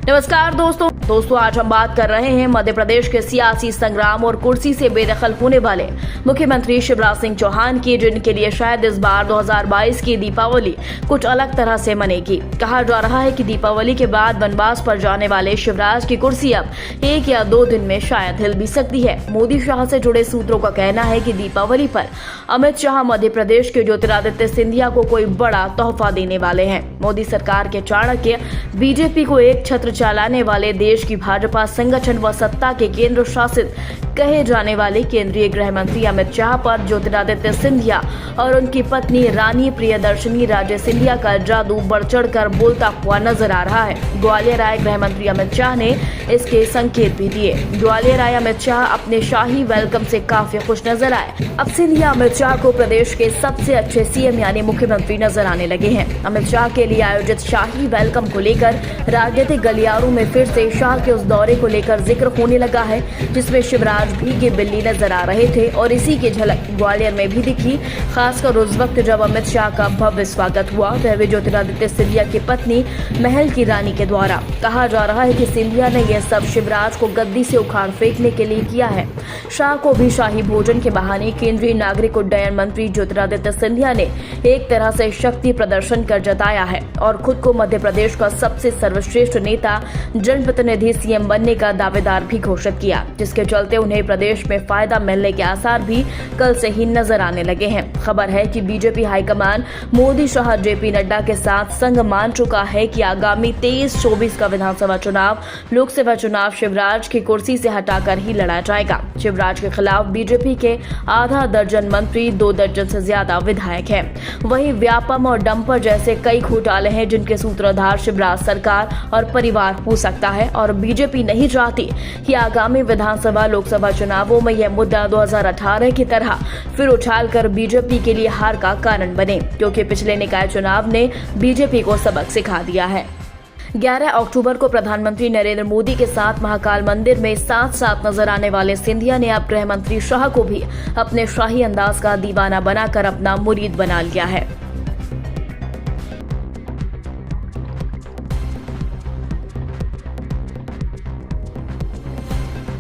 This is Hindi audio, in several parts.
नमस्कार दोस्तों आज हम बात कर रहे हैं मध्य प्रदेश के सियासी संग्राम और कुर्सी से बेदखल होने वाले मुख्यमंत्री शिवराज सिंह चौहान की, जिनके लिए शायद इस बार 2022 की दीपावली कुछ अलग तरह से मनेगी। कहा जा रहा है कि दीपावली के बाद वनवास पर जाने वाले शिवराज की कुर्सी अब 1 या 2 दिन में शायद हिल भी सकती है। मोदी शाह से जुड़े सूत्रों का कहना है कि दीपावली पर अमित शाह मध्य प्रदेश के ज्योतिरादित्य सिंधिया को कोई बड़ा तोहफा देने वाले हैं। मोदी सरकार के चाणक्य बीजेपी को एक छत्र चलाने वाले, देश की भाजपा संगठन व सत्ता के केंद्र शासित कहे जाने वाले केंद्रीय गृह मंत्री अमित शाह पर ज्योतिरादित्य सिंधिया और उनकी पत्नी रानी प्रियदर्शनी राजे सिंधिया का जादू बढ़ चढ़कर बोलता हुआ नजर आ रहा है। ग्वालियर आए गृह मंत्री अमित शाह ने इसके संकेत भी दिए। ग्वालियर आए अमित शाह अपने शाही वेलकम से काफी खुश नजर आए। अब सिंधिया अमित शाह को प्रदेश के सबसे अच्छे सीएम यानी मुख्यमंत्री नजर आने लगे हैं। अमित शाह के लिए आयोजित शाही वेलकम को लेकर राजनीतिक गलियारों में फिर से शाह के उस दौरे को लेकर जिक्र होने लगा है, जिसमें शिवराज भीगे बिल्ली नजर आ रहे थे और इसी की झलक ग्वालियर में भी दिखी। खासकर उस वक्त जब अमित शाह का भव्य स्वागत हुआ, वह भी ज्योतिरादित्य सिंधिया की पत्नी महल की रानी के द्वारा। कहा जा रहा है कि सिंधिया ने यह सब शिवराज को गद्दी से उखाड़ फेंकने के लिए किया है। शाह को भी शाही भोजन के बहाने केंद्रीय नागरिक उड्डयन मंत्री ज्योतिरादित्य सिंधिया ने एक तरह से शक्ति प्रदर्शन कर जताया है और खुद को मध्य प्रदेश का सबसे सर्वश्रेष्ठ नेता, जनप्रतिनिधि, सीएम बनने का दावेदार भी घोषित किया, जिसके चलते उन्हें प्रदेश में फायदा मिलने के आसार भी कल से ही नजर आने लगे हैं। खबर है कि BJP high command Modi Shah JP Nadda के साथ संग मान चुका है कि आगामी 23-24 का विधानसभा चुनाव, लोकसभा चुनाव शिवराज की कुर्सी से हटाकर ही लड़ा जाएगा। शिवराज के खिलाफ बीजेपी के आधा दर्जन मंत्री, 2 दर्जन से ज्यादा विधायक हैं। वहीं व्यापम और डंपर जैसे कई घोटाले हैं जिनके सूत्रधार शिवराज सरकार और परिवार हो सकता है और बीजेपी नहीं चाहती कि आगामी विधानसभा लोकसभा चुनावों में यह मुद्दा 2018 की तरह फिर उछालकर बीजेपी के लिए हार का कारण बने, क्योंकि पिछले निकाय चुनाव ने बीजेपी को सबक सिखा दिया है। 11 अक्टूबर को प्रधानमंत्री नरेंद्र मोदी के साथ महाकाल मंदिर में साथ साथ नजर आने वाले सिंधिया ने अब गृह मंत्री शाह को भी अपने शाही अंदाज का दीवाना बनाकर अपना मुरीद बना लिया है।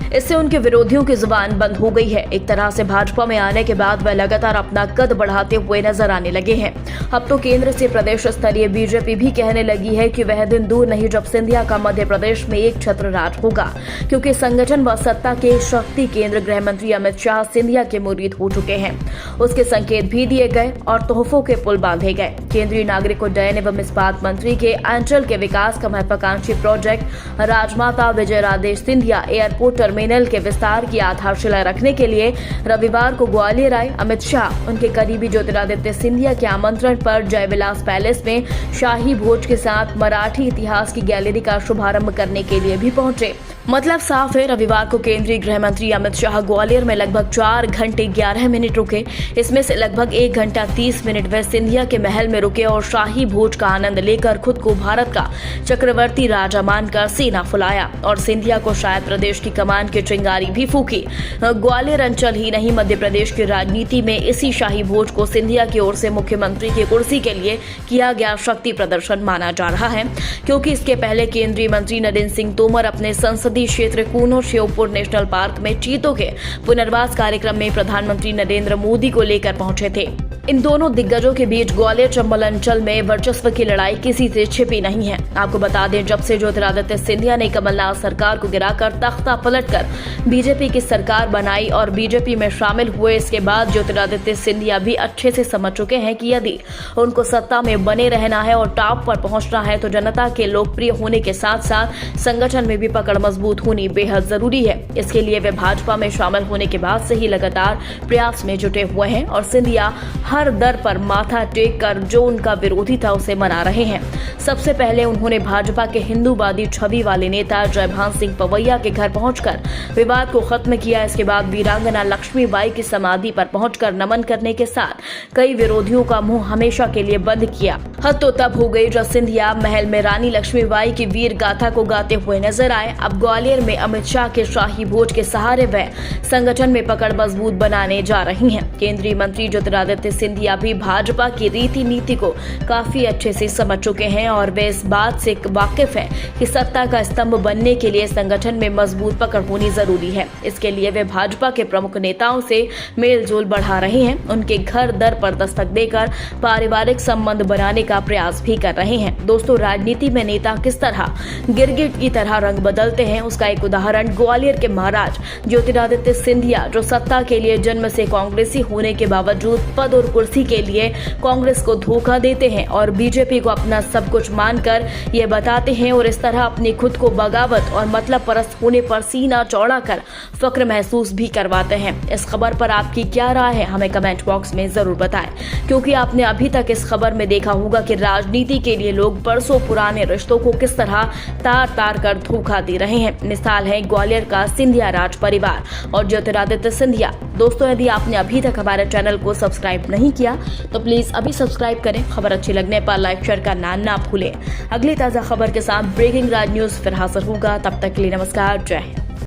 इससे उनके विरोधियों की जुबान बंद हो गई है। एक तरह से भाजपा में आने के बाद वह लगातार अपना कद बढ़ाते हुए नजर आने लगे हैं। अब तो केंद्र से प्रदेश स्तरीय बीजेपी भी कहने लगी है कि वह दिन दूर नहीं जब सिंधिया का मध्य प्रदेश में एक छत्र राज होगा, क्योंकि संगठन व सत्ता के शक्ति केंद्र गृह मंत्री अमित शाह सिंधिया के मुरीद हो चुके हैं। उसके संकेत भी दिए गए और तोहफों के पुल बांधे गए। केंद्रीय नागरिक उड्डयन एवं इस्पात मंत्री के अंचल के विकास का महत्वाकांक्षी प्रोजेक्ट राजमाता विजय राजे सिंधिया एयरपोर्ट टर्मिनल के विस्तार की आधारशिला रखने के लिए रविवार को ग्वालियर आए अमित शाह। उनके करीबी ज्योतिरादित्य सिंधिया के आमंत्रण पर जयविलास पैलेस में शाही भोज के साथ मराठी इतिहास की गैलरी का शुभारंभ करने के लिए भी पहुंचे। मतलब साफ है, रविवार को केंद्रीय गृह मंत्री अमित शाह ग्वालियर में लगभग 4 घंटे 11 मिनट रुके। इसमें से लगभग 1 घंटा 30 मिनट वह सिंधिया के महल में रुके और शाही भोज का आनंद लेकर खुद को भारत का चक्रवर्ती राजा मानकर सीना फुलाया और सिंधिया को शायद प्रदेश की कमान की चिंगारी भी फूकी। ग्वालियर अंचल ही नहीं, मध्य प्रदेश की राजनीति में इसी शाही भोज को सिंधिया की ओर से मुख्यमंत्री की कुर्सी के लिए किया गया शक्ति प्रदर्शन माना जा रहा है, क्योंकि इसके पहले केंद्रीय मंत्री नरेंद्र सिंह तोमर अपने संसदीय क्षेत्र कूनो श्योपुर नेशनल पार्क में चीतों के पुनर्वास कार्यक्रम में प्रधानमंत्री नरेंद्र मोदी को लेकर पहुंचे थे। इन दोनों दिग्गजों के बीच ग्वालियर चंबल अंचल में वर्चस्व की लड़ाई किसी से छिपी नहीं है। आपको बता दें, जब से ज्योतिरादित्य सिंधिया ने कमलनाथ सरकार को गिराकर तख्ता पलटकर बीजेपी की सरकार बनाई और बीजेपी में शामिल हुए, इसके बाद ज्योतिरादित्य सिंधिया भी अच्छे से समझ चुके हैं कि यदि उनको सत्ता में बने रहना है और टॉप पर पहुंचना है तो जनता के लोकप्रिय होने के साथ साथ संगठन में भी पकड़ मजबूत होनी बेहद जरूरी है। इसके लिए वे भाजपा में शामिल होने के बाद से ही लगातार प्रयास में जुटे हुए हैं और सिंधिया हर दर पर माथा टेक कर जो उनका विरोधी था उसे मना रहे हैं। सबसे पहले उन्होंने भाजपा के हिंदूवादी छवि वाले नेता जयभान सिंह पवैया के घर पहुंचकर विवाद को खत्म किया। इसके बाद वीरांगना लक्ष्मीबाई की समाधि पर पहुंचकर नमन करने के साथ कई विरोधियों का मुंह हमेशा के लिए बंद किया। हद तो तब हो गई जब सिंधिया महल में रानी लक्ष्मीबाई की वीर गाथा को गाते हुए नजर आए। अब ग्वालियर में अमित शाह के शाही भोज के सहारे वह संगठन में पकड़ मजबूत बनाने जा रही हैं। केंद्रीय मंत्री ज्योतिरादित्य सिंधिया भी भाजपा की रीति नीति को काफी अच्छे से समझ चुके हैं और वे इस बात से वाकिफ है कि सत्ता का स्तंभ बनने के लिए संगठन में मजबूत पकड़ होनी जरूरी है। इसके लिए वे भाजपा के प्रमुख नेताओं से मेलजोल बढ़ा रहे हैं, उनके घर दर पर दस्तक देकर पारिवारिक संबंध बनाने का प्रयास भी कर रहे हैं। दोस्तों, राजनीति में नेता किस तरह गिरगिट की तरह रंग बदलते हैं उसका एक उदाहरण ग्वालियर के महाराज ज्योतिरादित्य सिंधिया, जो सत्ता के लिए जन्म से कांग्रेसी होने के बावजूद पद और कुर्सी के लिए कांग्रेस को धोखा देते हैं और बीजेपी को अपना सब कुछ मानकर ये बताते हैं और इस तरह अपनी खुद को बगावत और मतलब परस्त होने पर सीना चौड़ा कर फक्र महसूस भी करवाते हैं। इस खबर पर आपकी क्या राय है, हमें कमेंट बॉक्स में जरूर बताएं, क्योंकि आपने अभी तक इस खबर में देखा होगा कि राजनीति के लिए लोग बरसों पुराने रिश्तों को किस तरह तार तार कर धोखा दे रहे हैं। मिसाल है ग्वालियर का सिंधिया राज परिवार और ज्योतिरादित्य सिंधिया। दोस्तों, यदि आपने अभी तक हमारे चैनल को सब्सक्राइब नहीं किया तो प्लीज अभी सब्सक्राइब करें। खबर अच्छी लगने पर लाइक शेयर करना ना भूलें। अगली ताजा खबर के साथ ब्रेकिंग राज न्यूज फिर हाजिर होगा। तब तक के लिए नमस्कार, जय हिंद।